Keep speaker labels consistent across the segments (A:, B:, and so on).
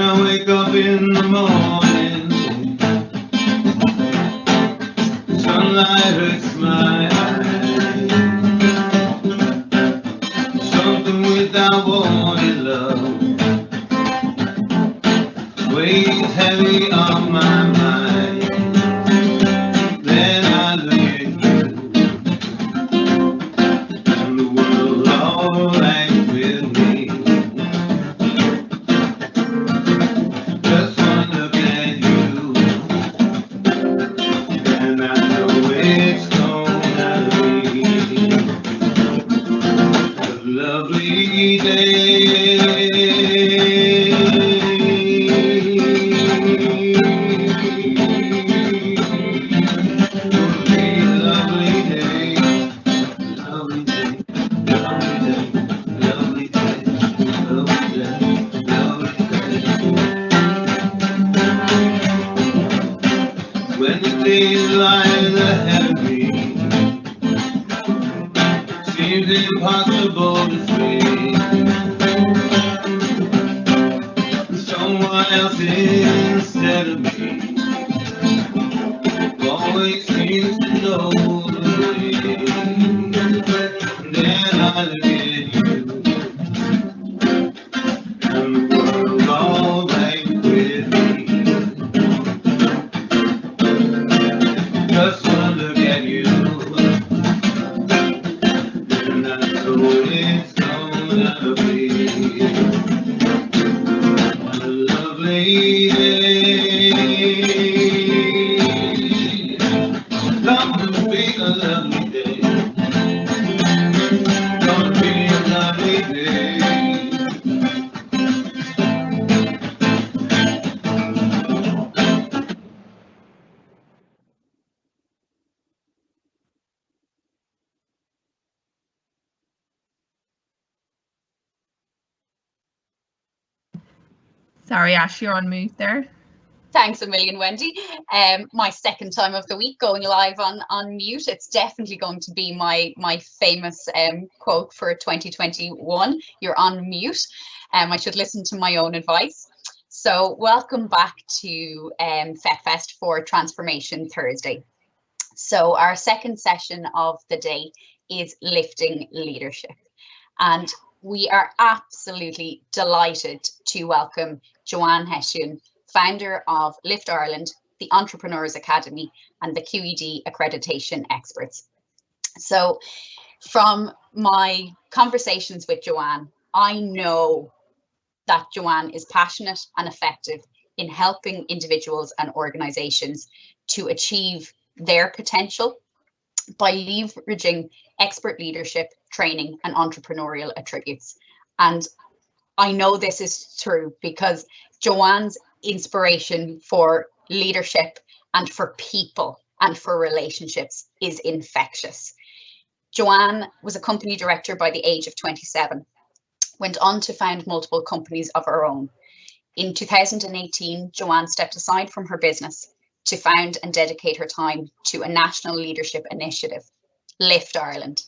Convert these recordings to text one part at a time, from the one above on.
A: I wake up in the morning, sunlight hurts my eyes. Something without wanting love weighs heavy on my mind. Then I look at you, and the world alright with me. Just one look at you, and I know it's gonna be a lovely when the days lie ahead of me, seems impossible to face someone else instead of me. Always seems to know the way. Then I look at you, and the world's all right with me. Just one look at you, and I know it's gonna be a lovely day. Gonna be a lovely day. Gonna be a lovely day.
B: Sorry, Ash, you're on mute there.
C: Thanks a million, Wendy. My second time of the week going live on mute. It's definitely going to be my famous quote for 2021. You're on mute. I should listen to my own advice. So welcome back to FET Fest for Transformation Thursday. So our second session of the day is LiFTing Leadership. And we are absolutely delighted to welcome Joanne Hession, founder of LiFT Ireland, the Entrepreneurs Academy, and the QED accreditation experts. So from my conversations with Joanne, I know that Joanne is passionate and effective in helping individuals and organizations to achieve their potential by leveraging expert leadership, training, and entrepreneurial attributes. And I know this is true because Joanne's inspiration for leadership and for people and for relationships is infectious. Joanne was a company director by the age of 27, went on to found multiple companies of her own. In 2018, Joanne stepped aside from her business to found and dedicate her time to a national leadership initiative, LiFT Ireland.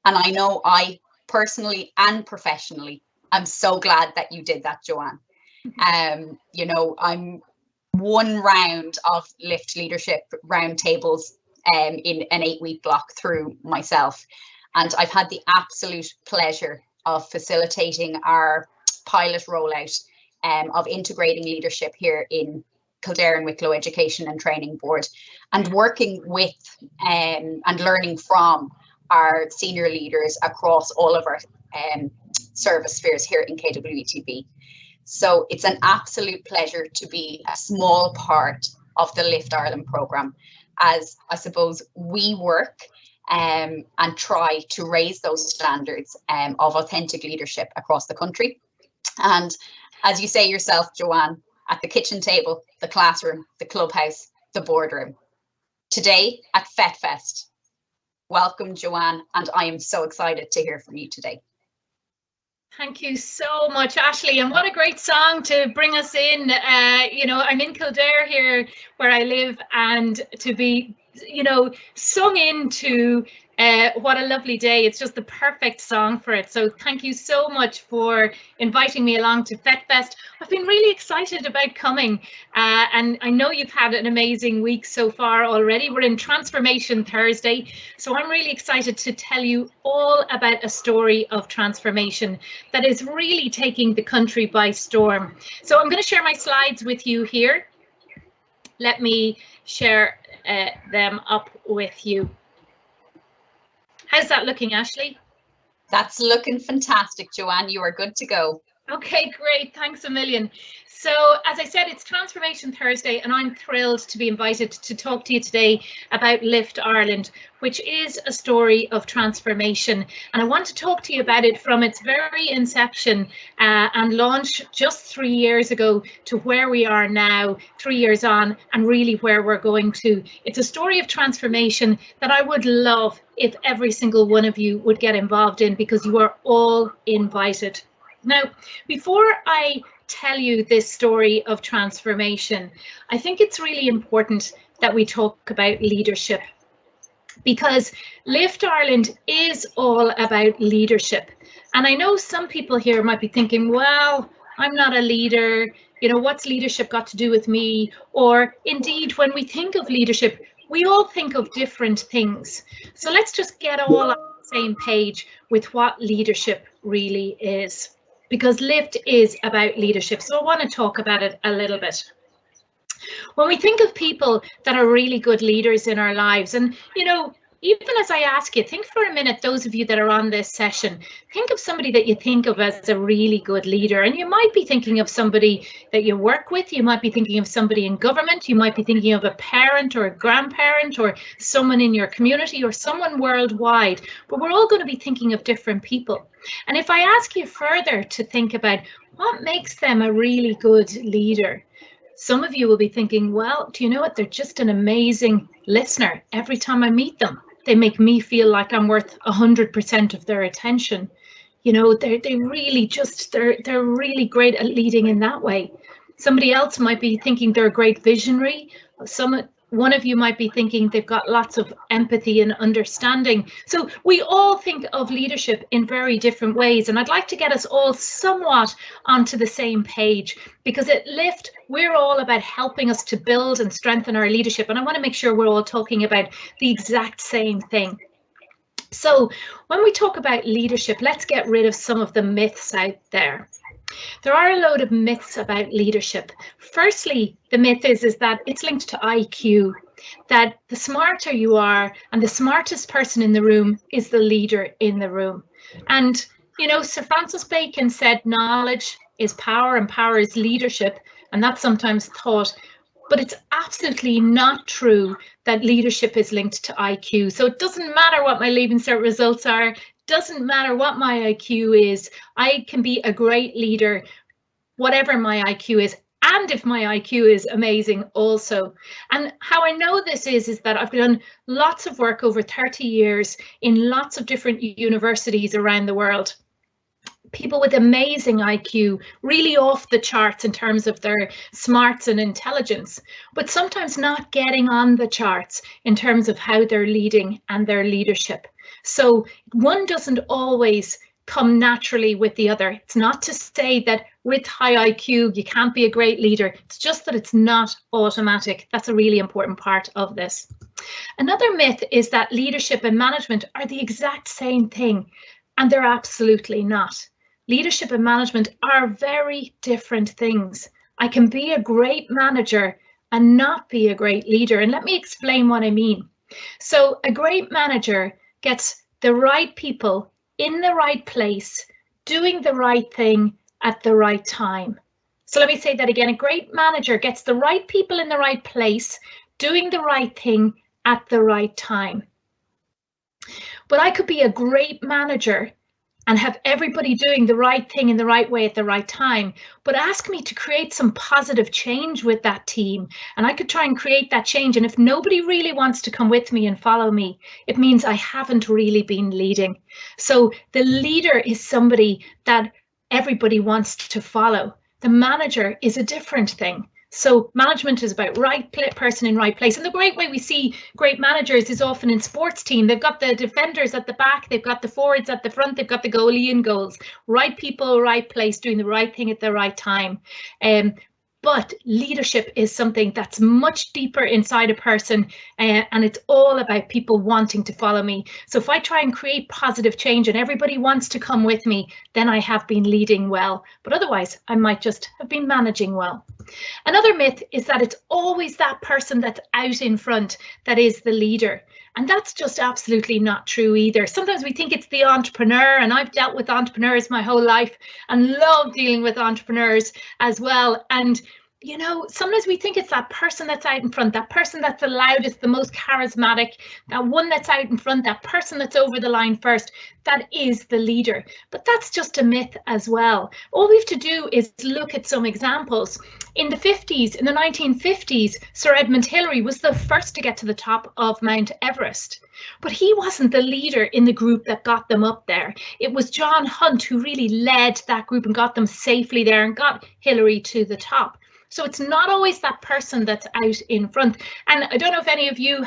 C: And I know I personally and professionally, I'm so glad that you did that, Joanne. You know, I'm one round of LiFT leadership roundtables in an 8-week block through myself. And I've had the absolute pleasure of facilitating our pilot rollout of integrating leadership here in Kildare and Wicklow Education and Training Board, and working with and learning from our senior leaders across all of our service spheres here in KWETB. So it's an absolute pleasure to be a small part of the LiFT Ireland programme, as I suppose we work and try to raise those standards of authentic leadership across the country. And as you say yourself, Joanne, at the kitchen table, the classroom, the clubhouse, the boardroom. Today at FET Fest. Welcome, Joanne, and I am so excited to hear from you today.
D: Thank you so much, Ashley, and what a great song to bring us in. You know, I'm in Kildare here where I live, and to be, you know, sung into What a lovely day. It's just the perfect song for it. So thank you so much for inviting me along to FET Fest. I've been really excited about coming, and I know you've had an amazing week so far already. We're in Transformation Thursday, so I'm really excited to tell you all about a story of transformation that is really taking the country by storm. So I'm going to share my slides with you here. Let me share them up with you. How's that looking, Ashley?
C: That's looking fantastic, Joanne. You are good to go.
D: Okay, great. Thanks a million. So, as I said, it's Transformation Thursday, and I'm thrilled to be invited to talk to you today about LiFT Ireland, which is a story of transformation. And I want to talk to you about it from its very inception and launch just 3 years ago to where we are now, 3 years on, and really where we're going to. It's a story of transformation that I would love if every single one of you would get involved in, because you are all invited. Now, before I tell you this story of transformation, I think it's really important that we talk about leadership, because LiFT Ireland is all about leadership. And I know some people here might be thinking, well, I'm not a leader, you know, what's leadership got to do with me? Or indeed, when we think of leadership, we all think of different things. So let's just get all on the same page with what leadership really is, because LiFT is about leadership. So I want to talk about it a little bit. When we think of people that are really good leaders in our lives, and, you know, even as I ask you, think for a minute, those of you that are on this session, think of somebody that you think of as a really good leader. And you might be thinking of somebody that you work with, you might be thinking of somebody in government, you might be thinking of a parent or a grandparent or someone in your community or someone worldwide, but we're all going to be thinking of different people. And if I ask you further to think about what makes them a really good leader, some of you will be thinking, well, do you know what? They're just an amazing listener. Every time I meet them, they make me feel like I'm worth 100% of their attention. You know, they're really great at leading in that way. Somebody else might be thinking they're a great visionary. One of you might be thinking they've got lots of empathy and understanding. So we all think of leadership in very different ways. And I'd like to get us all somewhat onto the same page, because at LiFT, we're all about helping us to build and strengthen our leadership. And I want to make sure we're all talking about the exact same thing. So when we talk about leadership, let's get rid of some of the myths out there. There are a load of myths about leadership. Firstly, the myth is that it's linked to IQ, that the smarter you are and the smartest person in the room is the leader in the room. And, you know, Sir Francis Bacon said knowledge is power and power is leadership, and that's sometimes thought, but it's absolutely not true that leadership is linked to IQ. So it doesn't matter what my Leaving Cert results are, doesn't matter what my IQ is, I can be a great leader, whatever my IQ is, and if my IQ is amazing also. And how I know this is that I've done lots of work over 30 years in lots of different universities around the world. People with amazing IQ, really off the charts in terms of their smarts and intelligence, but sometimes not getting on the charts in terms of how they're leading and their leadership. So one doesn't always come naturally with the other. It's not to say that with high IQ you can't be a great leader. It's just that it's not automatic. That's a really important part of this. Another myth is that leadership and management are the exact same thing, and they're absolutely not. Leadership and management are very different things. I can be a great manager and not be a great leader. And let me explain what I mean. So a great manager gets the right people in the right place, doing the right thing at the right time. So let me say that again. A great manager gets the right people in the right place, doing the right thing at the right time. But I could be a great manager and have everybody doing the right thing in the right way at the right time, but ask me to create some positive change with that team, and I could try and create that change. And if nobody really wants to come with me and follow me, it means I haven't really been leading. So the leader is somebody that everybody wants to follow. The manager is a different thing. So management is about right person in right place. And the great way we see great managers is often in sports team. They've got the defenders at the back, they've got the forwards at the front, they've got the goalie in goals. Right people, right place, doing the right thing at the right time. But leadership is something that's much deeper inside a person, and it's all about people wanting to follow me. So if I try and create positive change and everybody wants to come with me, then I have been leading well. But otherwise, I might just have been managing well. Another myth is that it's always that person that's out in front that is the leader. And that's just absolutely not true either. Sometimes we think it's the entrepreneur, and I've dealt with entrepreneurs my whole life and love dealing with entrepreneurs as well. And you know, sometimes we think it's that person that's out in front, that person that's the loudest, the most charismatic, that one that's out in front, that person that's over the line first, that is the leader. But that's just a myth as well. All we have to do is look at some examples. In the 1950s, Sir Edmund Hillary was the first to get to the top of Mount Everest. But he wasn't the leader in the group that got them up there. It was John Hunt who really led that group and got them safely there and got Hillary to the top. So it's not always that person that's out in front. And I don't know if any of you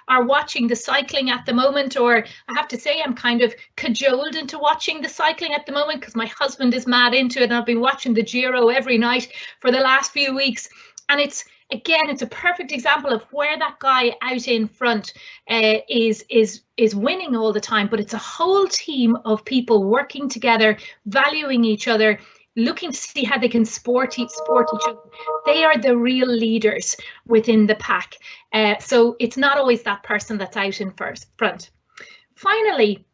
D: are watching the cycling at the moment, or I have to say I'm kind of cajoled into watching the cycling at the moment because my husband is mad into it, and I've been watching the Giro every night for the last few weeks. And it's a perfect example of where that guy out in front is winning all the time, but it's a whole team of people working together, valuing each other, looking to see how they can support each other. They are the real leaders within the pack. So it's not always that person that's out in front. Finally,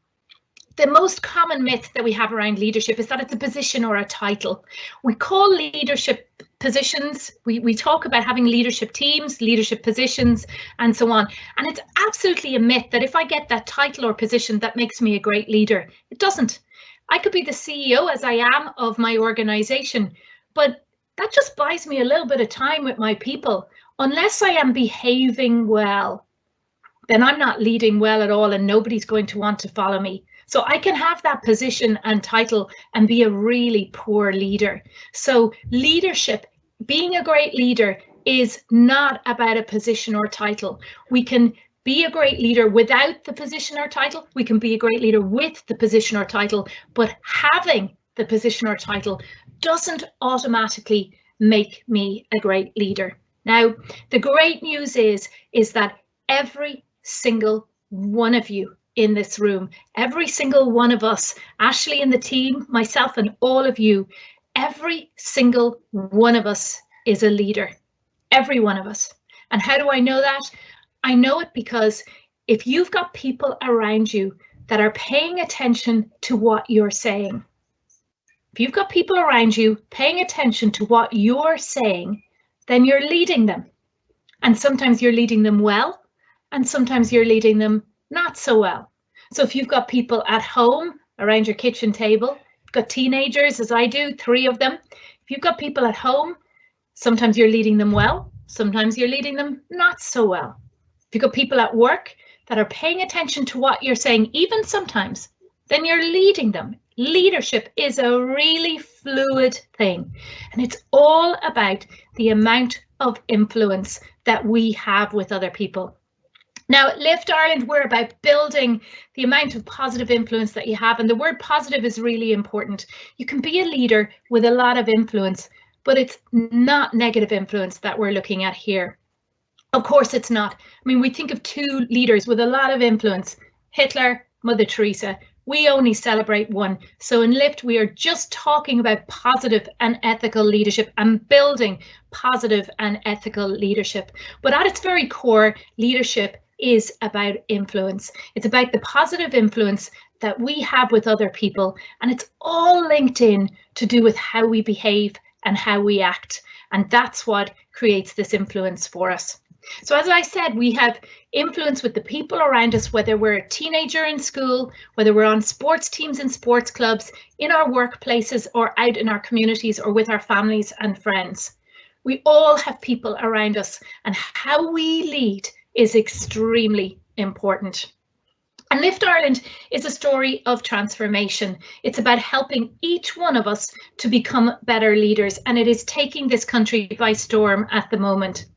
D: the most common myth that we have around leadership is that it's a position or a title. We call leadership positions. We talk about having leadership teams, leadership positions, and so on. And it's absolutely a myth that if I get that title or position, that makes me a great leader. It doesn't. I could be the CEO, as I am, of my organization, but that just buys me a little bit of time with my people. Unless I am behaving well, then I'm not leading well at all, and nobody's going to want to follow me. So I can have that position and title and be a really poor leader. So leadership, being a great leader, is not about a position or title. We can be a great leader without the position or title. We can be a great leader with the position or title, but having the position or title doesn't automatically make me a great leader. Now, the great news is that every single one of you in this room, every single one of us, Ashley and the team, myself and all of you, every single one of us is a leader. Every one of us. And how do I know that? I know it because if you've got people around you that are paying attention to what you're saying, if you've got people around you paying attention to what you're saying, then you're leading them. And sometimes you're leading them well, and sometimes you're leading them not so well. So if you've got people at home around your kitchen table, you've got teenagers, as I do, 3 of them. If you've got people at home, sometimes you're leading them well, sometimes you're leading them not so well. If you've got people at work that are paying attention to what you're saying, even sometimes, then you're leading them. Leadership is a really fluid thing, and it's all about the amount of influence that we have with other people. Now, at LiFT Ireland, we're about building the amount of positive influence that you have, and the word positive is really important. You can be a leader with a lot of influence, but it's not negative influence that we're looking at here. Of course it's not. I mean, we think of 2 leaders with a lot of influence, Hitler, Mother Teresa. We only celebrate 1. So in LiFT, we are just talking about positive and ethical leadership and building positive and ethical leadership. But at its very core, leadership is about influence. It's about the positive influence that we have with other people, and it's all linked in to do with how we behave and how we act. And that's what creates this influence for us. So as I said, we have influence with the people around us, whether we're a teenager in school, whether we're on sports teams and sports clubs, in our workplaces or out in our communities or with our families and friends. We all have people around us, and how we lead is extremely important. And Lift Ireland is a story of transformation. It's about helping each one of us to become better leaders, and it is taking this country by storm at the moment.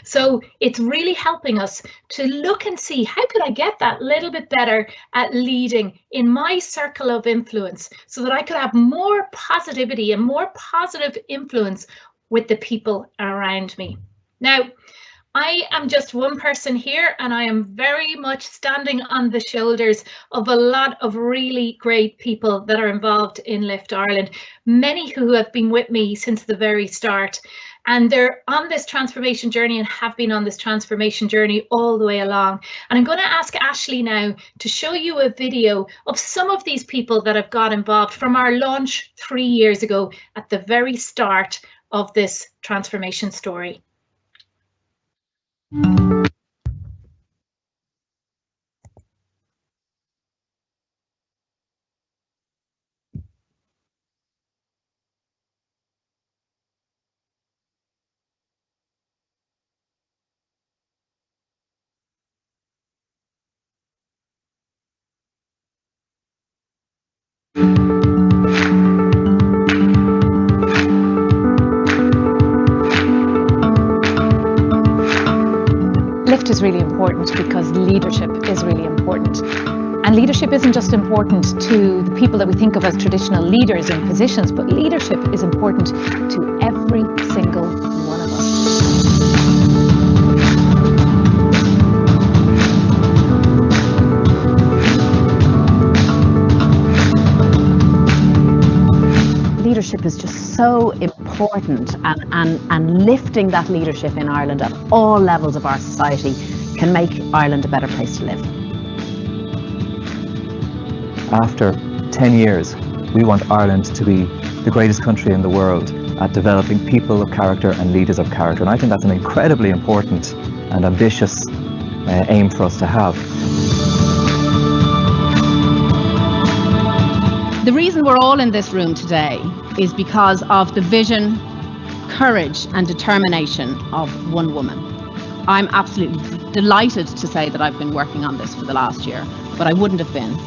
D: So it's really helping us to look and see, how could I get that little bit better at leading in my circle of influence so that I could have more positivity and more positive influence with the people around me. Now, I am just one person here, and I am very much standing on the shoulders of a lot of really great people that are involved in Lift Ireland, many who have been with me since the very start. And they're on this transformation journey and have been on this transformation journey all the way along. And I'm going to ask Ashley now to show you a video of some of these people that have got involved from our launch 3 years ago at the very start of this transformation story.
E: LiFT is really important because leadership is really important. And leadership isn't just important to the people that we think of as traditional leaders in positions, but leadership is important to every single one of us. Leadership is just so important, and lifting that leadership in Ireland at all levels of our society can make Ireland a better place to live.
F: After 10 years, we want Ireland to be the greatest country in the world at developing people of character and leaders of character, and I think that's an incredibly important and ambitious aim for us to have.
G: The reason we're all in this room today is because of the vision, courage and determination of one woman. I'm absolutely delighted to say that I've been working on this for the last year, but I wouldn't have been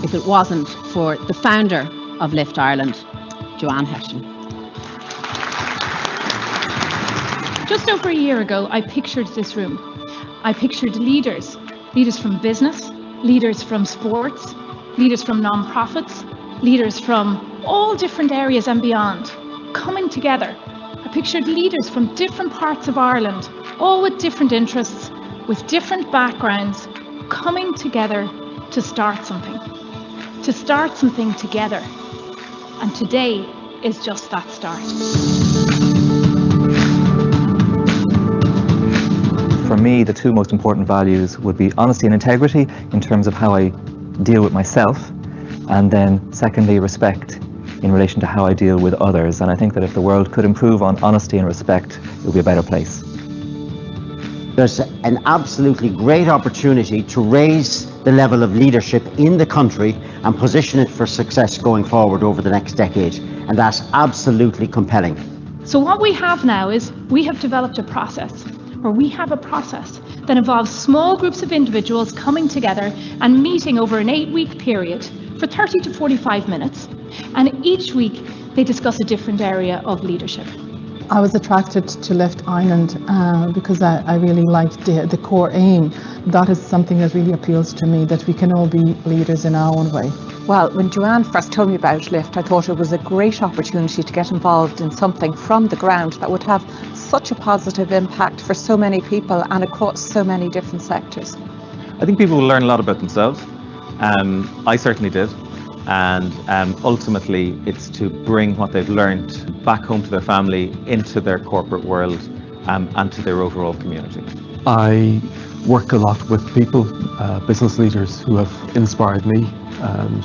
G: if it wasn't for the founder of Lift Ireland, Joanne Hession. Just over a year ago, I pictured this room. I pictured leaders from business, leaders from sports, leaders from non-profits, leaders from all different areas and beyond, coming together. I pictured leaders from different parts of Ireland, all with different interests, with different backgrounds, coming together to start something together. And today is just that start.
F: For me, the two most important values would be honesty and integrity in terms of how I deal with myself, and then secondly, respect in relation to how I deal with others. And I think that if the world could improve on honesty and respect, it would be a better place.
H: There's an absolutely great opportunity to raise the level of leadership in the country and position it for success going forward over the next decade. And that's absolutely compelling.
E: So what we have now is we have developed a process, or we have a process that involves small groups of individuals coming together and meeting over an 8-week period for 30 to 45 minutes. And each week they discuss a different area of leadership.
I: I was attracted to Lift Ireland because I really liked the core aim. That is something that really appeals to me, that we can all be leaders in our own way.
J: Well, when Joanne first told me about Lift, I thought it was a great opportunity to get involved in something from the ground that would have such a positive impact for so many people and across so many different sectors.
K: I think people will learn a lot about themselves. I certainly did. And ultimately it's to bring what they've learned back home to their family, into their corporate world, and to their overall community.
L: I work a lot with people, business leaders who have inspired me, and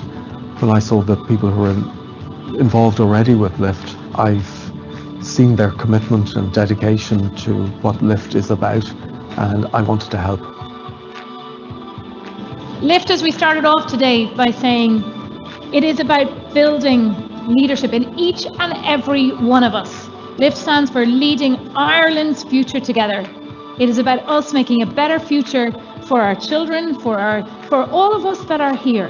L: when I saw that people who are involved already with Lift, I've seen their commitment and dedication to what Lift is about, and I wanted to help.
E: Lift, as we started off today by saying, it is about building leadership in each and every one of us. Lift stands for Leading Ireland's Future Together. It is about us making a better future
G: for our children, for all of us that are here.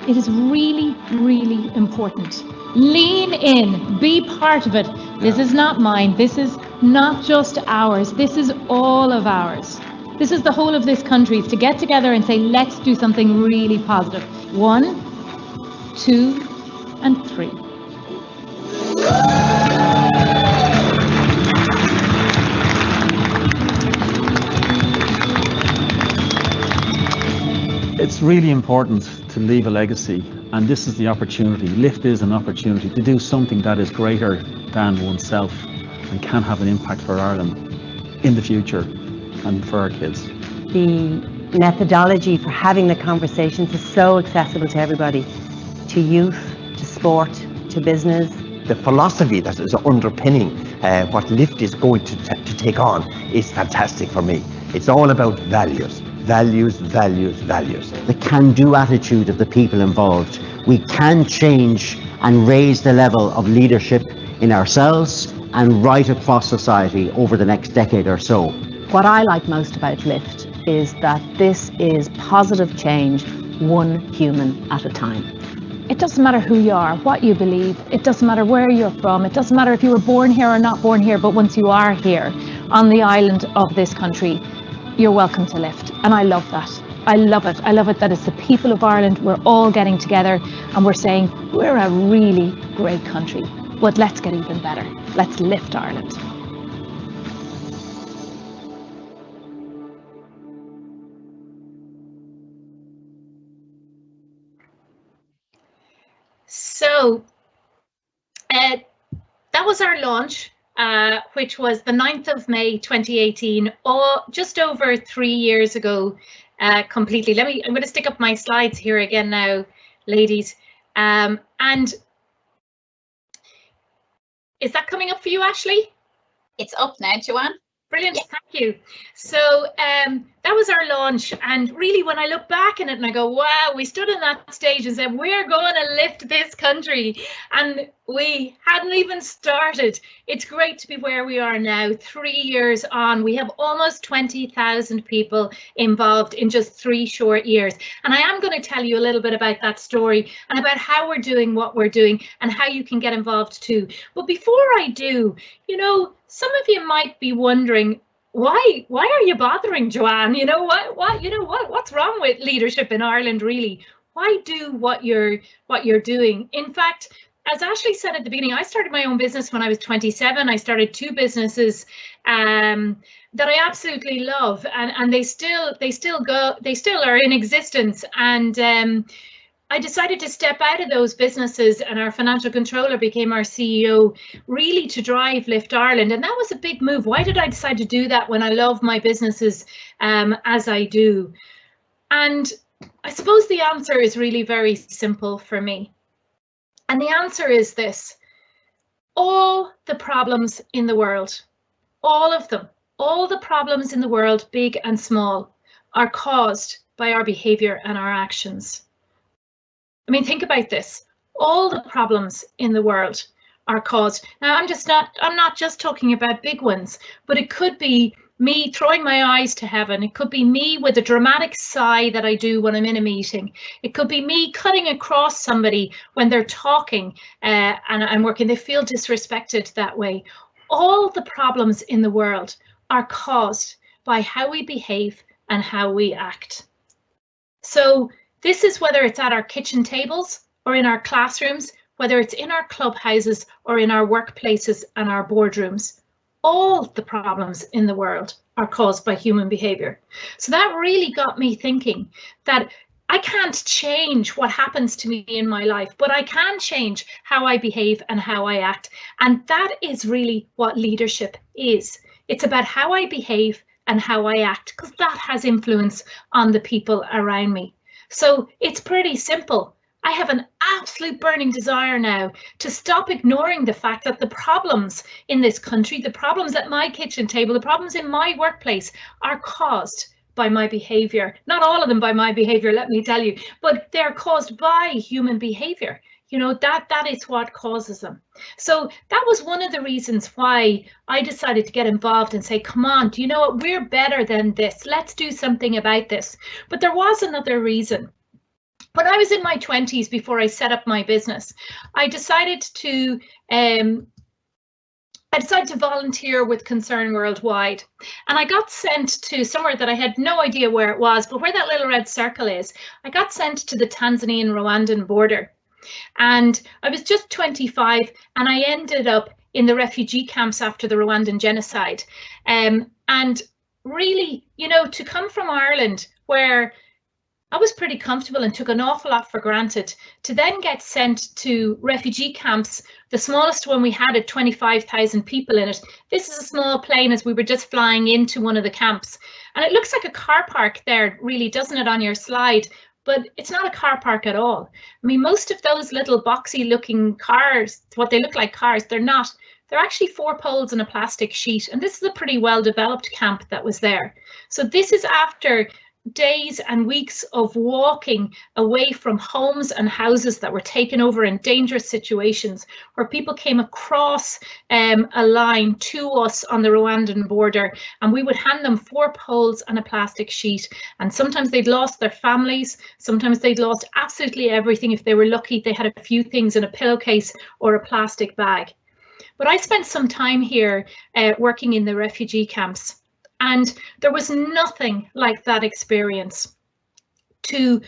G: It is really, really important. Lean in, be part of it. This is not mine. This is not just ours. This is all of ours. This is the whole of this country, is to get together and say, let's do something really positive. 1, 2, and 3.
M: It's really important to leave a legacy, and this is the opportunity. LIFT is an opportunity to do something that is greater than oneself and can have an impact for Ireland in the future and for our kids.
N: The methodology for having the conversations is so accessible to everybody, to youth, to sport, to business.
O: The philosophy that is underpinning what LIFT is going to take on is fantastic for me. It's all about values. Values, values, values.
H: The can-do attitude of the people involved. We can change and raise the level of leadership in ourselves and right across society over the next decade or so.
J: What I like most about LIFT is that this is positive change, one human at a time. It doesn't matter who you are, what you believe, it doesn't matter where you're from, it doesn't matter if you were born here or not born here, but once you are here on the island of this country, you're welcome to LIFT, and I love that. I love it. I love it that it's the people of Ireland. We're all getting together and we're saying we're a really great country, but let's get even better. Let's lift Ireland.
D: So that was our launch. Which was the 9th of May 2018, or just over 3 years ago completely. I'm going to stick up my slides here again now, ladies. And is that coming up for you, Ashley?
C: It's up now, Joanne.
D: Brilliant, yeah. Thank you. So that was our launch, and really when I look back on it and I go, wow, we stood on that stage and said, we're going to lift this country, and we hadn't even started. It's great to be where we are now, 3 years on. We have almost 20,000 people involved in just 3 short years. And I am going to tell you a little bit about that story and about how we're doing what we're doing and how you can get involved too. But before I do, you know, some of you might be wondering, why are you bothering, Joanne? You know what's wrong with leadership in Ireland, really? Why do what you're doing? In fact, as Ashley said at the beginning, I started my own business when I was 27. I started 2 businesses that I absolutely love, and they still are in existence. And I decided to step out of those businesses, and our financial controller became our CEO, really to drive LIFT Ireland. And that was a big move. Why did I decide to do that when I love my businesses as I do? And I suppose the answer is really very simple for me. And the answer is this: all the problems in the world, all of them, all the problems in the world, big and small, are caused by our behavior and our actions. I mean, think about this. All the problems in the world are caused. Now, I'm not just talking about big ones, but it could be me throwing my eyes to heaven. It could be me with a dramatic sigh that I do when I'm in a meeting. It could be me cutting across somebody when they're talking and I'm working. They feel disrespected that way. All the problems in the world are caused by how we behave and how we act. So this is whether it's at our kitchen tables or in our classrooms, whether it's in our clubhouses or in our workplaces and our boardrooms. All the problems in the world are caused by human behavior. So that really got me thinking that I can't change what happens to me in my life, but I can change how I behave and how I act. And that is really what leadership is. It's about how I behave and how I act, because that has influence on the people around me. So it's pretty simple. I have an absolute burning desire now to stop ignoring the fact that the problems in this country, the problems at my kitchen table, the problems in my workplace are caused by my behavior. Not all of them by my behavior, let me tell you, but they're caused by human behavior. You know, that is what causes them. So that was one of the reasons why I decided to get involved and say, come on, do you know what? We're better than this. Let's do something about this. But there was another reason. When I was in my 20s, before I set up my business, I decided to volunteer with Concern Worldwide, and I got sent to somewhere that I had no idea where it was, but where that little red circle is, I got sent to the Tanzanian-Rwandan border. And I was just 25, and I ended up in the refugee camps after the Rwandan genocide. And really, you know, to come from Ireland, where I was pretty comfortable and took an awful lot for granted, to then get sent to refugee camps, the smallest one we had at 25,000 people in it. This is a small plane as we were just flying into one of the camps. And it looks like a car park there, really, doesn't it, on your slide? But it's not a car park at all. I mean, most of those little boxy looking cars, what they look like cars, they're not. They're actually 4 poles and a plastic sheet. And this is a pretty well developed camp that was there. So this is after days and weeks of walking away from homes and houses that were taken over in dangerous situations, where people came across a line to us on the Rwandan border, and we would hand them 4 poles and a plastic sheet. And sometimes they'd lost their families, sometimes they'd lost absolutely everything. If they were lucky, they had a few things in a pillowcase or a plastic bag. But I spent some time here working in the refugee camps, and there was nothing like that experience to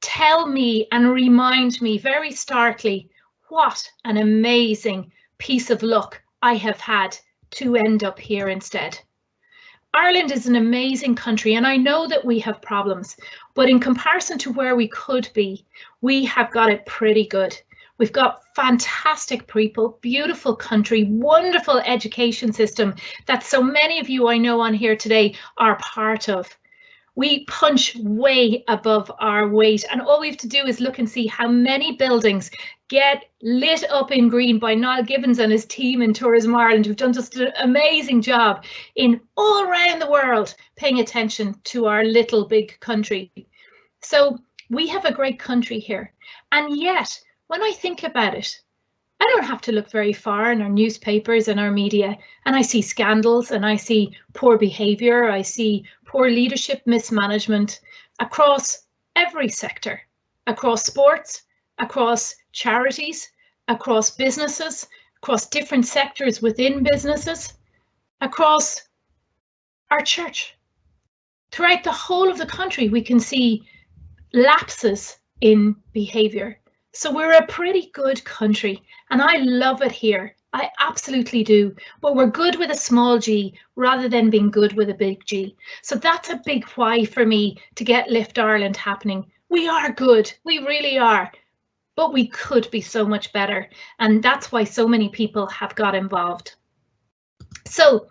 D: tell me and remind me very starkly what an amazing piece of luck I have had to end up here instead. Ireland is an amazing country, and I know that we have problems, but in comparison to where we could be, we have got it pretty good. We've got fantastic people, beautiful country, wonderful education system that so many of you I know on here today are part of. We punch way above our weight, and all we have to do is look and see how many buildings get lit up in green by Niall Gibbons and his team in Tourism Ireland, who've done just an amazing job in all around the world paying attention to our little big country. So we have a great country here, and yet when I think about it, I don't have to look very far in our newspapers and our media, and I see scandals, and I see poor behaviour, I see poor leadership mismanagement across every sector, across sports, across charities, across businesses, across different sectors within businesses, across our church. Throughout the whole of the country, we can see lapses in behaviour. So we're a pretty good country, and I love it here. I absolutely do. But we're good with a small g rather than being good with a big G. So that's a big why for me to get Lift Ireland happening. We are good, we really are, but we could be so much better. And that's why so many people have got involved. So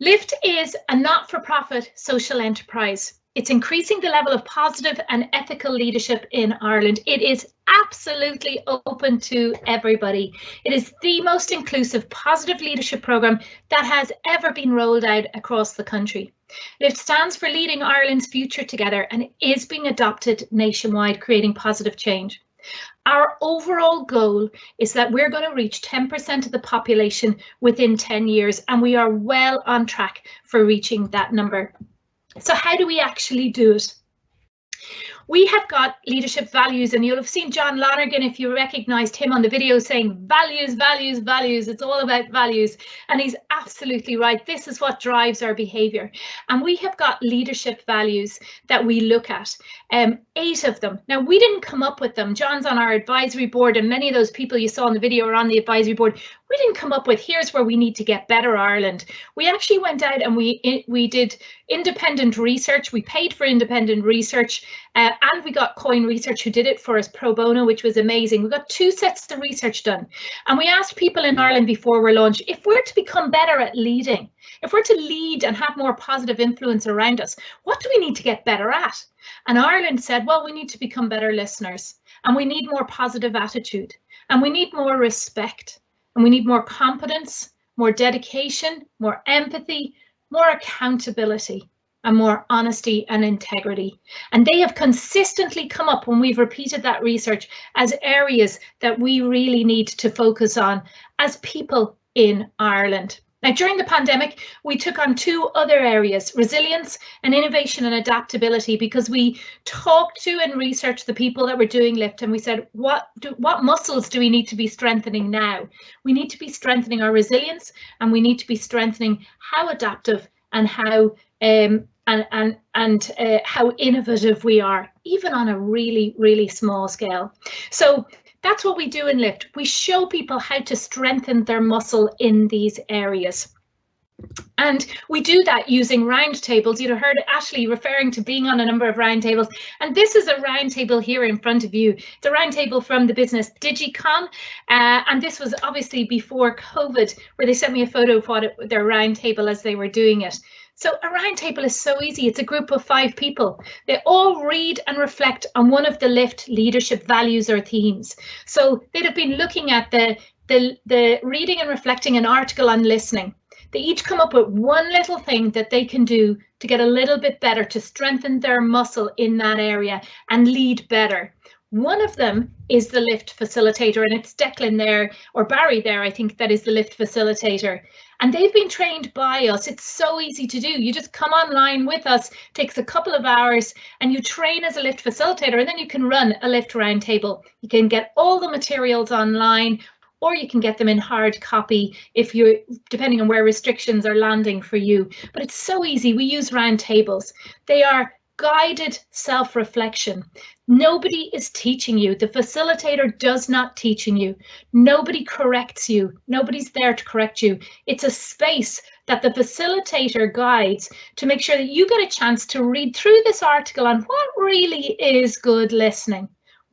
D: Lift is a not-for-profit social enterprise. It's increasing the level of positive and ethical leadership in Ireland. It is absolutely open to everybody. It is the most inclusive positive leadership programme that has ever been rolled out across the country. LIFT stands for Leading Ireland's Future Together, and it is being adopted nationwide, creating positive change. Our overall goal is that we're going to reach 10% of the population within 10 years, and we are well on track for reaching that number. So how do we actually do it? We have got leadership values, and you'll have seen John Lonergan, if you recognised him on the video, saying values, values, values. It's all about values. And he's absolutely right. This is what drives our behaviour. And we have got leadership values that we look at, 8 of them. Now, we didn't come up with them. John's on our advisory board, and many of those people you saw in the video are on the advisory board. We didn't come up with, here's where we need to get better Ireland. We actually went out and we did independent research. We paid for independent research, and we got Coin Research, who did it for us pro bono, which was amazing. We got 2 sets of research done, and we asked people in Ireland before we launched, if we're to become better at leading, if we're to lead and have more positive influence around us, what do we need to get better at? And Ireland said, well, we need to become better listeners, and we need more positive attitude, and we need more respect, and we need more competence, more dedication, more empathy, more accountability. and more honesty and integrity. And they have consistently come up, when we've repeated that research, as areas that we really need to focus on as people in Ireland. Now, during the pandemic, we took on 2 other areas, resilience and innovation and adaptability, because we talked to and researched the people that were doing LiFT, and we said, what muscles do we need to be strengthening now? We need to be strengthening our resilience, and we need to be strengthening how adaptive and how how innovative we are, even on a really, really small scale. So that's what we do in LiFT. We show people how to strengthen their muscle in these areas. And we do that using roundtables. You'd have heard Ashley referring to being on a number of roundtables. And this is a roundtable here in front of you. It's a roundtable from the business DigiCon. And this was obviously before COVID, where they sent me a photo of their roundtable as they were doing it. So a roundtable is so easy. It's a group of 5 people. They all read and reflect on one of the LiFT leadership values or themes. So they'd have been looking at the reading and reflecting an article on listening. They each come up with one little thing that they can do to get a little bit better, to strengthen their muscle in that area and lead better. One of them is the LiFT facilitator, and it's Declan there, or Barry there, I think, that is the LiFT facilitator. And they've been trained by us. It's so easy to do. You just come online with us, takes a couple of hours, and you train as a LiFT facilitator, and then you can run a LiFT roundtable. You can get all the materials online, or you can get them in hard copy if you're, depending on where restrictions are landing for you. But it's so easy. We use roundtables. They are guided self-reflection. Nobody is teaching you. The facilitator does not teaching you. Nobody corrects you. Nobody's there to correct you. It's a space that the facilitator guides to make sure that you get a chance to read through this article on what really is good listening.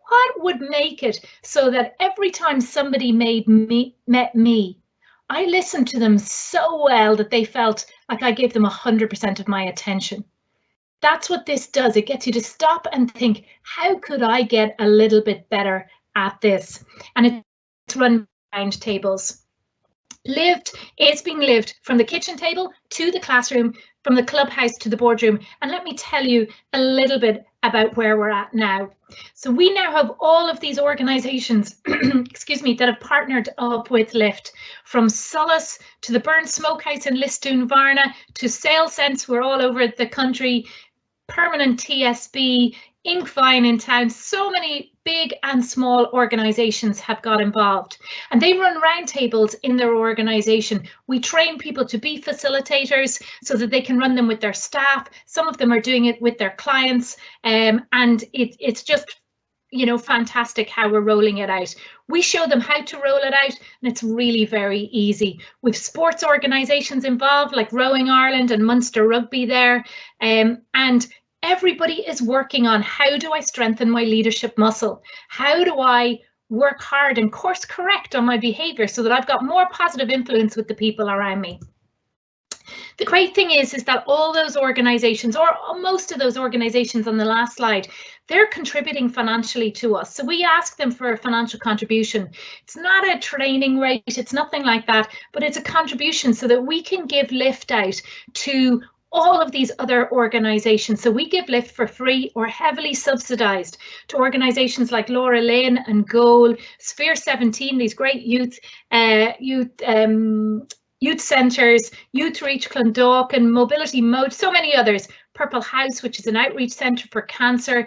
D: What would make it so that every time somebody met me, I listened to them so well that they felt like I gave them 100% of my attention. That's what this does. It gets you to stop and think, how could I get a little bit better at this? And it's run round tables. LiFT is being lived from the kitchen table to the classroom, from the clubhouse to the boardroom. And let me tell you a little bit about where we're at now. So we now have all of these organizations, excuse me, that have partnered up with LiFT, from Solace to the Burn Smokehouse in Listowel, Varna, to SailSense, we're all over the country, Permanent TSB, Inkvine in town. So many big and small organizations have got involved, and they run roundtables in their organization. We train people to be facilitators so that they can run them with their staff. Some of them are doing it with their clients, and it's just, you know, fantastic how we're rolling it out. We show them how to roll it out, and it's really very easy. With sports organizations involved, like Rowing Ireland and Munster Rugby there, and everybody is working on, how do I strengthen my leadership muscle? How do I work hard and course correct on my behavior so that I've got more positive influence with the people around me? The great thing is that all those organizations, or most of those organizations on the last slide, they're contributing financially to us. So we ask them for a financial contribution. It's not a training rate, it's nothing like that, but it's a contribution so that we can give LiFT out to all of these other organizations. So we give LiFT for free or heavily subsidized to organizations like Laura Lane and Goal, Sphere 17, these great youth centres, Youth Reach Clondalk and Mobility Mode, so many others. Purple House, which is an outreach centre for cancer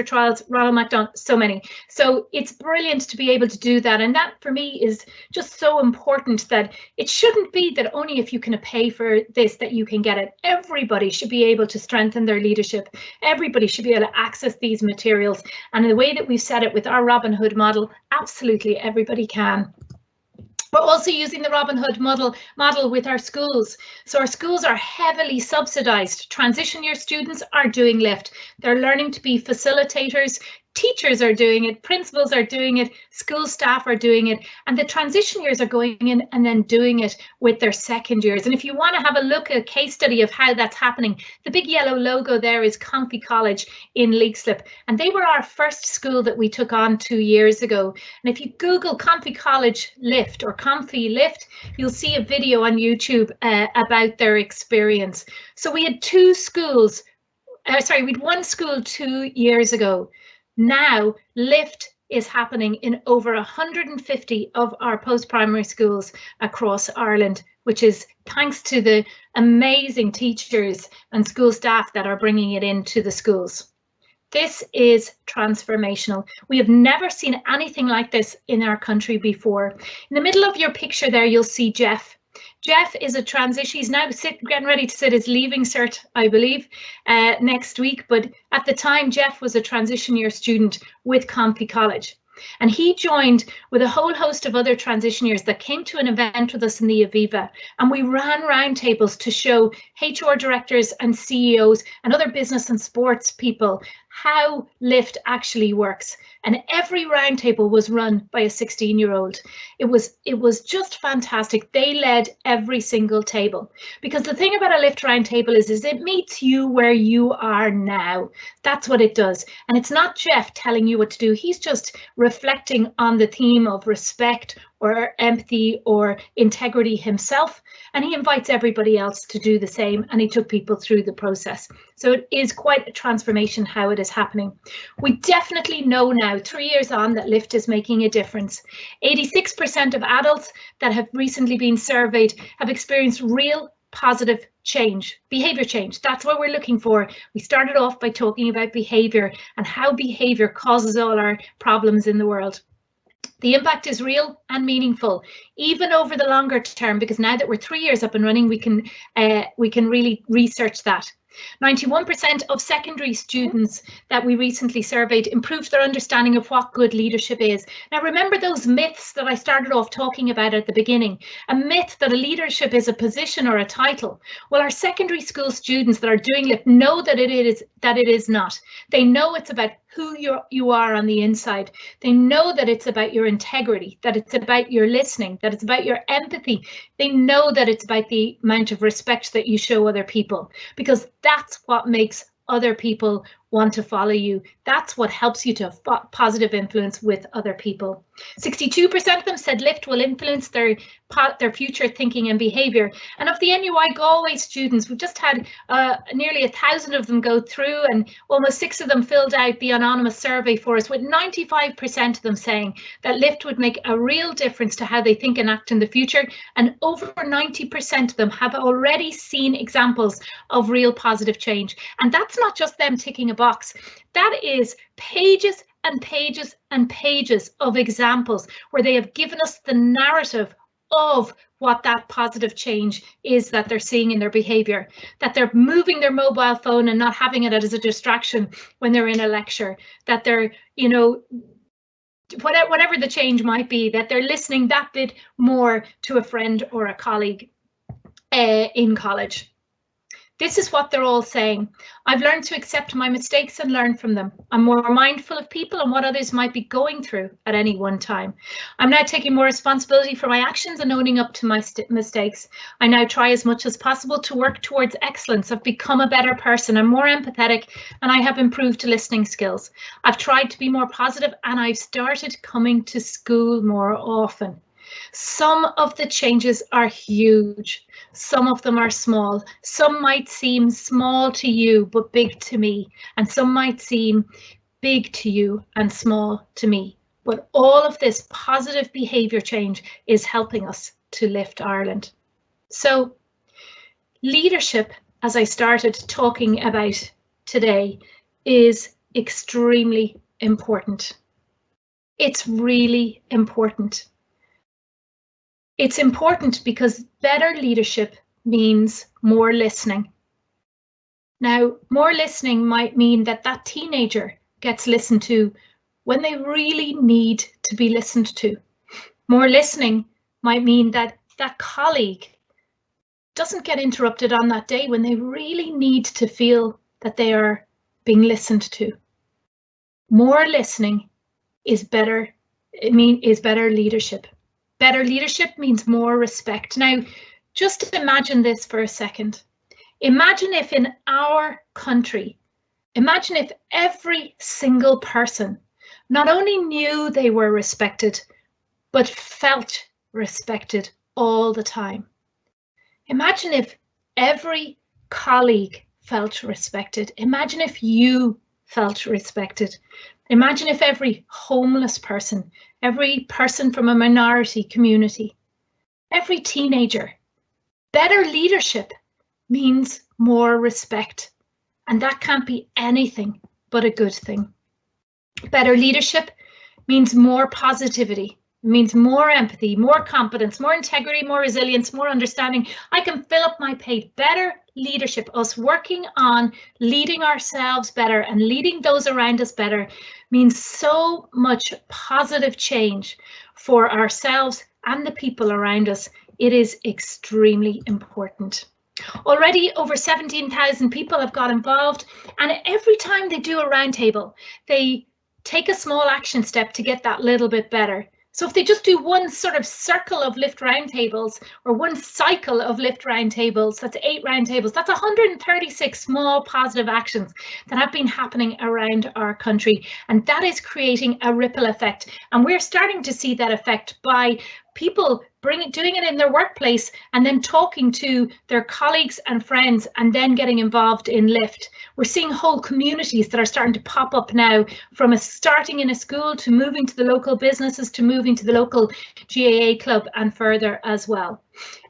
D: trials, Ronald McDonald, so many. So it's brilliant to be able to do that. And that for me is just so important, that it shouldn't be that only if you can pay for this that you can get it. Everybody should be able to strengthen their leadership. Everybody should be able to access these materials. And in the way that we've set it with our Robin Hood model, absolutely everybody can. We're also using the Robin Hood model with our schools. So our schools are heavily subsidized. Transition year students are doing LiFT. They're learning to be facilitators, Teachers are doing it, principals are doing it, school staff are doing it, and the transition years are going in and then doing it with their second years. And if you want to have a look at a case study of how that's happening, the big yellow logo there is Comfy College in Leixlip, and they were our first school that we took on 2 years ago. And if you Google Comfy College Lift or Comfy Lift, you'll see a video on YouTube about their experience. So we had two schools, we'd one school 2 years ago. Now, LiFT is happening in over 150 of our post-primary schools across Ireland, which is thanks to the amazing teachers and school staff that are bringing it into the schools. This is transformational. We have never seen anything like this in our country before. In the middle of your picture there, you'll see Jeff. Jeff is a transition. He's now getting ready to sit his leaving cert, I believe, next week. But at the time, Jeff was a transition year student with Comfy College. And he joined with a whole host of other transition years that came to an event with us in the Aviva. And we ran roundtables to show HR directors and CEOs and other business and sports people how LiFT actually works. And every roundtable was run by a 16-year-old. It was just fantastic. They led every single table, because the thing about a LiFT roundtable is it meets you where you are now. That's what it does. And it's not Jeff telling you what to do. He's just reflecting on the theme of respect or empathy or integrity himself, and he invites everybody else to do the same, and he took people through the process. So it is quite a transformation how it is happening. We definitely know now, 3 years on, that LiFT is making a difference. 86% of adults that have recently been surveyed have experienced real positive change, behavior change. That's what we're looking for. We started off by talking about behavior and how behavior causes all our problems in the world. The impact is real and meaningful, even over the longer term, because now that we're 3 years up and running, we can really research that. 91% of secondary students that we recently surveyed improved their understanding of what good leadership is. Now, remember those myths that I started off talking about at the beginning? A myth that a leadership is a position or a title. Well, our secondary school students that are doing LiFT know that it is not. They know it's about who you are on the inside. They know that it's about your integrity, that it's about your listening, that it's about your empathy. They know that it's about the amount of respect that you show other people, because that's what makes other people want to follow you. That's what helps you to have positive influence with other people. 62% of them said LiFT will influence their future thinking and behavior. And of the NUI Galway students, we've just had nearly 1,000 of them go through, and almost 6 of them filled out the anonymous survey for us, with 95% of them saying that LiFT would make a real difference to how they think and act in the future. And over 90% of them have already seen examples of real positive change. And that's not just them ticking a box. That is pages and pages and pages of examples where they have given us the narrative of what that positive change is that they're seeing in their behavior, that they're moving their mobile phone and not having it as a distraction when they're in a lecture, that they're, whatever the change might be, that they're listening that bit more to a friend or a colleague in college. This is what they're all saying. I've learned to accept my mistakes and learn from them. I'm more mindful of people and what others might be going through at any one time. I'm now taking more responsibility for my actions and owning up to my mistakes. I now try as much as possible to work towards excellence. I've become a better person. I'm more empathetic, and I have improved listening skills. I've tried to be more positive, and I've started coming to school more often. Some of the changes are huge. Some of them are small. Some might seem small to you, but big to me. And some might seem big to you and small to me. But all of this positive behaviour change is helping us to lift Ireland. So leadership, as I started talking about today, is extremely important. It's really important. It's important because better leadership means more listening. Now, more listening might mean that that teenager gets listened to when they really need to be listened to. More listening might mean that that colleague doesn't get interrupted on that day when they really need to feel that they are being listened to. More listening is better. Is better leadership. Better leadership means more respect. Now, just imagine this for a second. Imagine if in our country, imagine if every single person not only knew they were respected, but felt respected all the time. Imagine if every colleague felt respected. Imagine if you felt respected. Imagine if every homeless person, every person from a minority community, every teenager. Better leadership means more respect, and that can't be anything but a good thing. Better leadership means more positivity. It means more empathy, more competence, more integrity, more resilience, more understanding. I can fill up my plate. Better leadership, us working on leading ourselves better and leading those around us better, means so much positive change for ourselves and the people around us. It is extremely important. Already over 17,000 people have got involved, and every time they do a roundtable, they take a small action step to get that little bit better. So if they just do one sort of circle of LiFT roundtables or one cycle of LiFT roundtables, that's 8 roundtables, that's 136 small positive actions that have been happening around our country. And that is creating a ripple effect. And we're starting to see that effect by people doing it in their workplace and then talking to their colleagues and friends and then getting involved in LiFT. We're seeing whole communities that are starting to pop up now, from starting in a school to moving to the local businesses to moving to the local GAA club and further as well.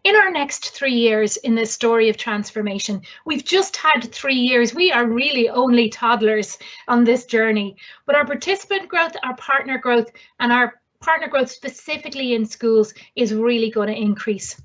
D: In our next 3 years in this story of transformation, we've just had 3 years. We are really only toddlers on this journey, but our participant growth, our partner growth, and our partner growth specifically in schools is really going to increase.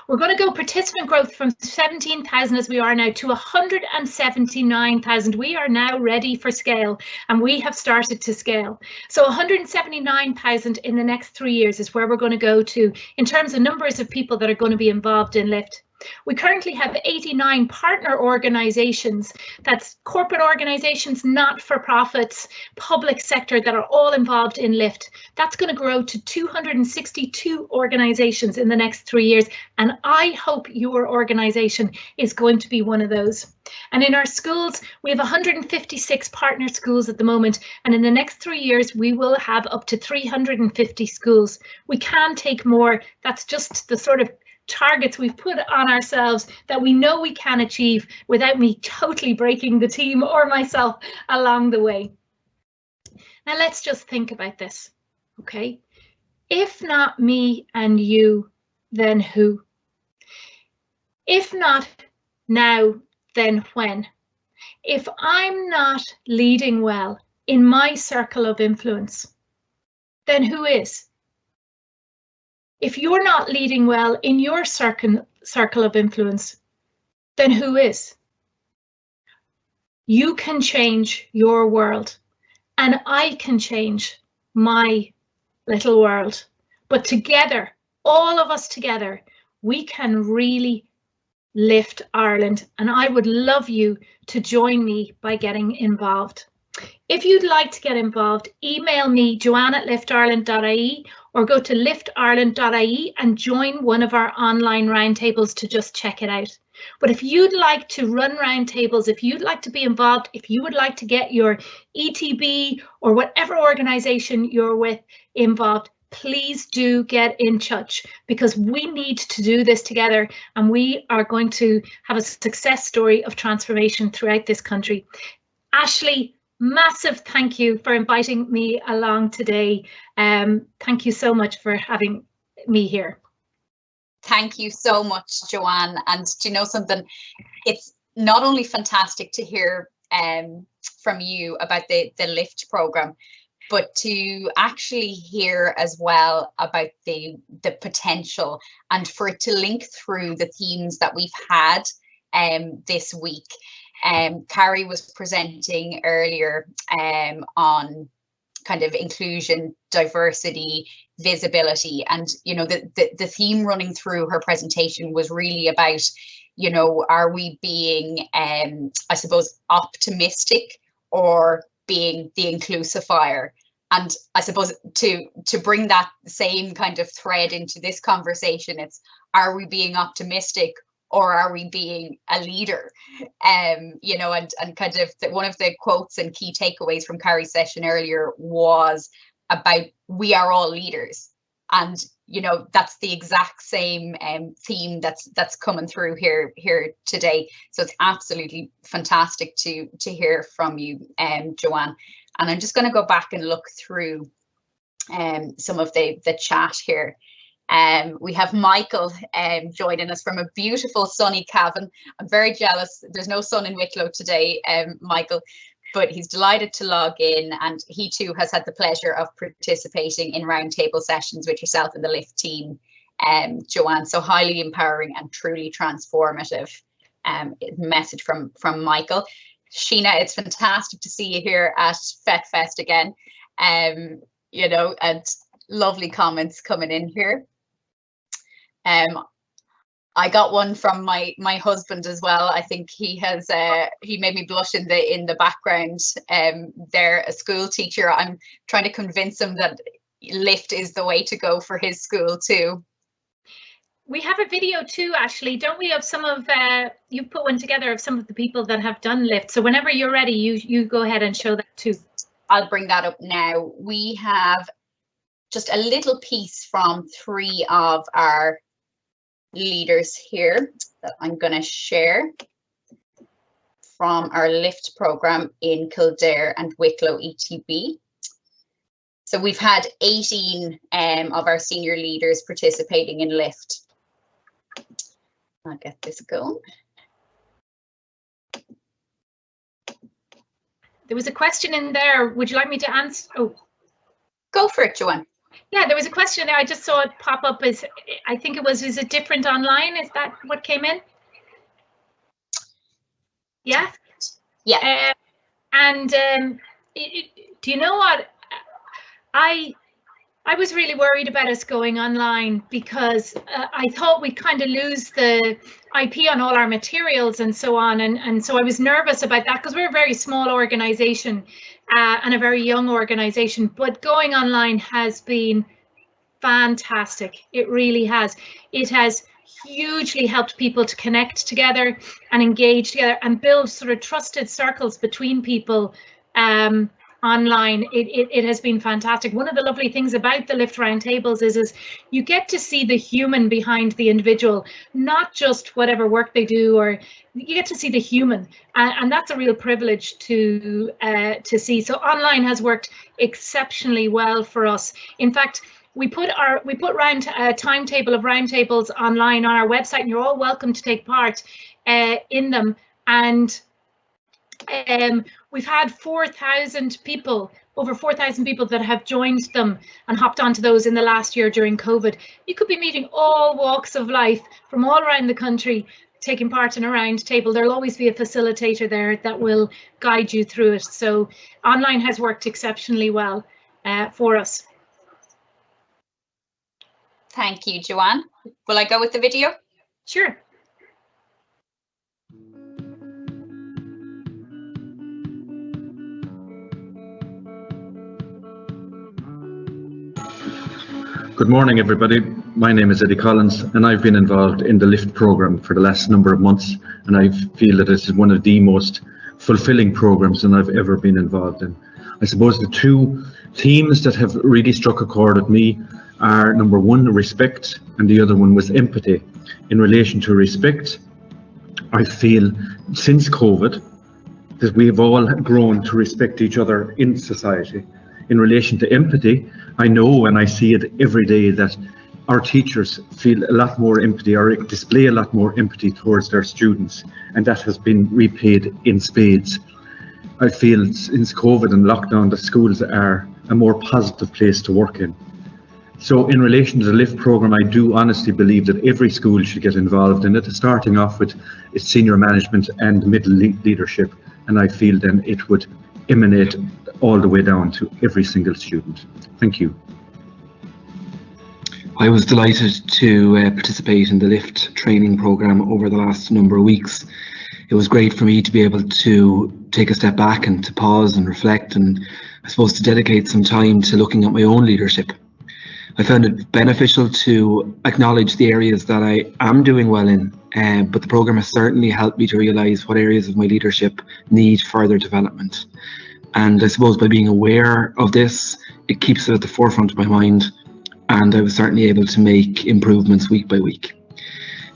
D: We're going to go participant growth from 17,000 as we are now to 179,000. We are now ready for scale, and we have started to scale. So 179,000 in the next 3 years is where we're going to go to in terms of numbers of people that are going to be involved in LiFT. We currently have 89 partner organisations, that's corporate organisations, not-for-profits, public sector, that are all involved in LiFT. That's going to grow to 262 organisations in the next 3 years, and I hope your organisation is going to be one of those. And in our schools, we have 156 partner schools at the moment, and in the next 3 years we will have up to 350 schools. We can take more. That's just the sort of targets we've put on ourselves that we know we can achieve without me totally breaking the team or myself along the way. Now let's just think about this, okay? If not me and you, then who? If not now, then when? If I'm not leading well in my circle of influence, then who is? If you're not leading well in your circle of influence, then who is? You can change your world, and I can change my little world. But together, all of us together, we can really lift Ireland, and I would love you to join me by getting involved. If you'd like to get involved, email me joanne@liftireland.ie or go to liftireland.ie and join one of our online roundtables to just check it out. But if you'd like to run roundtables, if you'd like to be involved, if you would like to get your ETB or whatever organisation you're with involved, please do get in touch, because we need to do this together, and we are going to have a success story of transformation throughout this country. Ashley, massive thank you for inviting me along today. Thank you so much for having me here.
C: Thank you so much, Joanne. And do you know something? It's not only fantastic to hear from you about the LiFT program, but to actually hear as well about the potential, and for it to link through the themes that we've had this week. Carrie was presenting earlier on kind of inclusion, diversity, visibility, and you know the theme running through her presentation was really about, you know, are we being I suppose optimistic or being the inclusifier. And I suppose to bring that same kind of thread into this conversation, it's, are we being optimistic or are we being a leader? You know, and kind of one of the quotes and key takeaways from Carrie's session earlier was about we are all leaders. And, you know, that's the exact same theme that's coming through here today. So it's absolutely fantastic to hear from you, Joanne. And I'm just going to go back and look through some of the chat here. We have Michael joining us from a beautiful sunny Cavan. I'm very jealous. There's no sun in Wicklow today, Michael, but he's delighted to log in, and he too has had the pleasure of participating in roundtable sessions with yourself and the LIFT team, Joanne. So highly empowering and truly transformative message from Michael. Sheena, it's fantastic to see you here at FET Fest again. You know, and lovely comments coming in here. I got one from my husband as well. I think he has he made me blush in the background. They're a school teacher. I'm trying to convince him that LIFT is the way to go for his school too.
D: We have a video too, actually, don't we, of some of, you've put one together of some of the people that have done LIFT. So whenever you're ready, you go ahead and show that too.
C: I'll bring that up now. We have just a little piece from 3 of our leaders here that I'm going to share from our LIFT program in Kildare and Wicklow ETB. So we've had 18 of our senior leaders participating in LIFT. I'll get this going.
D: There was a question in there. Would you like me to answer? Oh,
C: go for it, Joanne.
D: Yeah, there was a question there. I just saw it pop up as, I think it was, is it different online? Is that what came in? Yeah?
C: Yeah.
D: Do you know what? I was really worried about us going online because I thought we'd kind of lose the IP on all our materials and so on. And so I was nervous about that because we're a very small organization and a very young organization. But going online has been fantastic. It really has. It has hugely helped people to connect together and engage together and build sort of trusted circles between people online. It has been fantastic. One of the lovely things about the LIFT roundtables is you get to see the human behind the individual, not just whatever work they do, or you get to see the human, and that's a real privilege to see. So online has worked exceptionally well for us. In fact, we put a timetable of roundtables online on our website, and you're all welcome to take part in them. And we've had 4,000 people, over 4,000 people that have joined them and hopped onto those in the last year during COVID. You could be meeting all walks of life from all around the country, taking part in a round table. There'll always be a facilitator there that will guide you through it. So online has worked exceptionally well for us.
C: Thank you, Joanne. Will I go with the video?
D: Sure.
P: Good morning, everybody. My name is Eddie Collins, and I've been involved in the LIFT program for the last number of months, and I feel that this is one of the most fulfilling programs that I've ever been involved in. I suppose the 2 themes that have really struck a chord with me are, number 1, respect, and the other one was empathy. In relation to respect, I feel since COVID that we've all grown to respect each other in society. In relation to empathy, I know and I see it every day that our teachers feel a lot more empathy or display a lot more empathy towards their students, and that has been repaid in spades. I feel since COVID and lockdown that schools are a more positive place to work in. So in relation to the LIFT program, I do honestly believe that every school should get involved in it, starting off with its senior management and middle leadership, and I feel then it would emanate all the way down to every single student. Thank you.
Q: I was delighted to participate in the LiFT training program over the last number of weeks. It was great for me to be able to take a step back and to pause and reflect, and I suppose to dedicate some time to looking at my own leadership. I found it beneficial to acknowledge the areas that I am doing well in, but the program has certainly helped me to realise what areas of my leadership need further development. And I suppose by being aware of this, it keeps it at the forefront of my mind, and I was certainly able to make improvements week by week.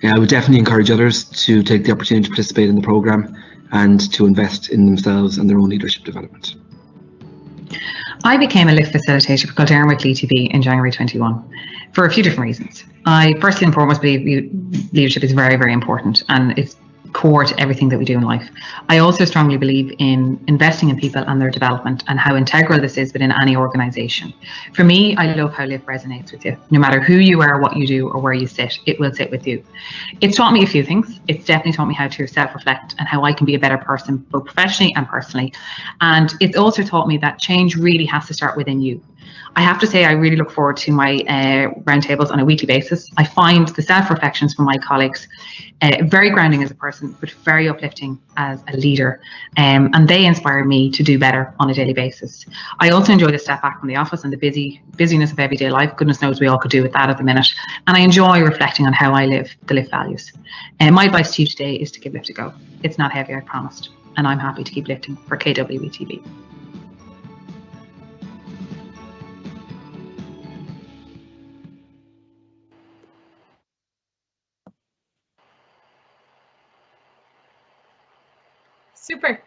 Q: I would definitely encourage others to take the opportunity to participate in the program and to invest in themselves and their own leadership development.
R: I became a LiFT facilitator for Kildare ETB in January 21 for a few different reasons. I firstly and foremost believe leadership is very, very important, and it's core to everything that we do in life. I also strongly believe in investing in people and their development and how integral this is within any organisation. For me, I love how LiFT resonates with you. No matter who you are, what you do, or where you sit, it will sit with you. It's taught me a few things. It's definitely taught me how to self-reflect and how I can be a better person, both professionally and personally. And it's also taught me that change really has to start within you. I have to say I really look forward to my roundtables on a weekly basis. I find the self-reflections from my colleagues very grounding as a person, but very uplifting as a leader, and they inspire me to do better on a daily basis. I also enjoy the step back from the office and the busyness of everyday life. Goodness knows we all could do with that at the minute. And I enjoy reflecting on how I live the LiFT values. And my advice to you today is to give LiFT a go. It's not heavy, I promised, and I'm happy to keep lifting for KWETB.
D: Super.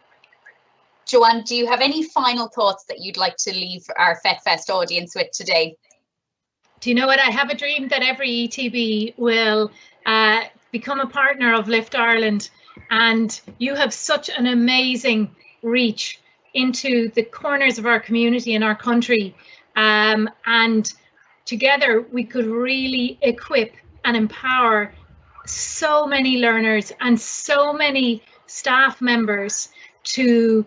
C: Joanne, do you have any final thoughts that you'd like to leave our FET Fest audience with today?
D: Do you know what? I have a dream that every ETB will become a partner of LiFT Ireland, and you have such an amazing reach into the corners of our community and our country, and together we could really equip and empower so many learners and so many staff members to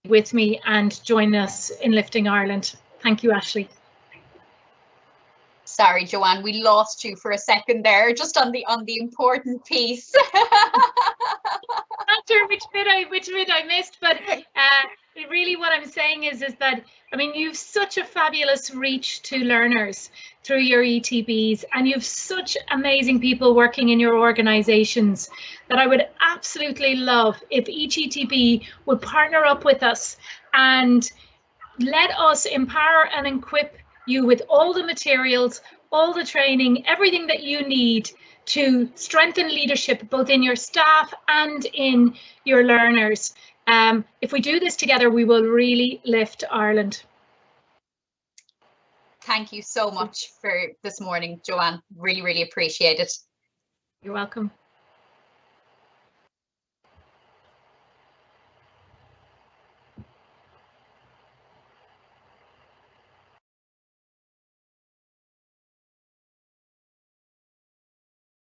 D: with me and join us in LiFTing Ireland. Thank you, Ashley.
C: Sorry, Joanne, we lost you for a second there, just on the important piece.
D: Not sure which bit I missed, but really what I'm saying is that, I mean, you've such a fabulous reach to learners through your ETBs, and you've such amazing people working in your organizations that I would absolutely love if each ETB would partner up with us and let us empower and equip you with all the materials, all the training, everything that you need to strengthen leadership both in your staff and in your learners. If we do this together, we will really lift Ireland.
C: Thank you so much for this morning, Joanne. Really, really appreciate it.
D: You're welcome.